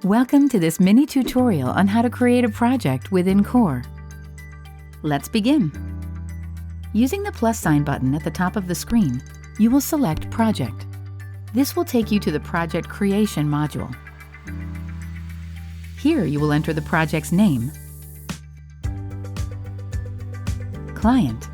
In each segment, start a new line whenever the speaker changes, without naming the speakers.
Welcome to this mini tutorial on how to create a project within COR. Let's begin. Using the plus sign button at the top of the screen, you will select Project. This will take you to the Project Creation module. Here you will enter the project's name, client,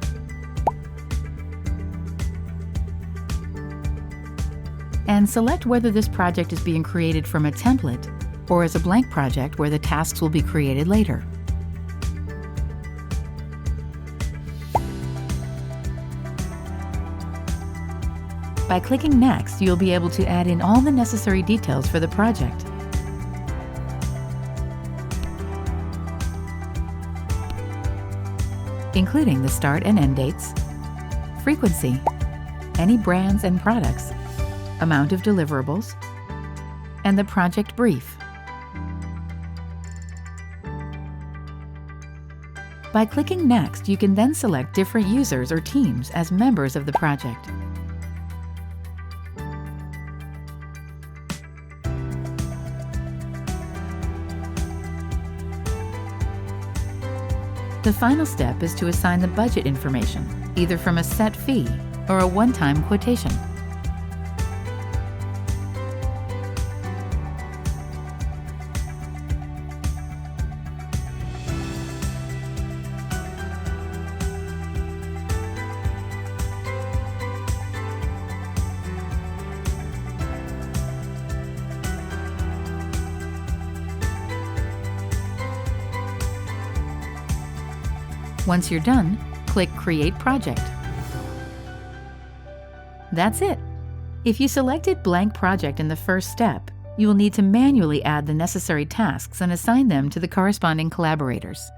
and select whether this project is being created from a template or as a blank project where the tasks will be created later. By clicking Next, you'll be able to add in all the necessary details for the project. Including the start and end dates, frequency, any brands and products, amount of deliverables, and the project brief. By clicking Next, you can then select different users or teams as members of the project. The final step is to assign the budget information, either from a set fee or a one-time quotation. Once you're done, click Create Project. That's it. If you selected Blank Project in the first step, you will need to manually add the necessary tasks and assign them to the corresponding collaborators.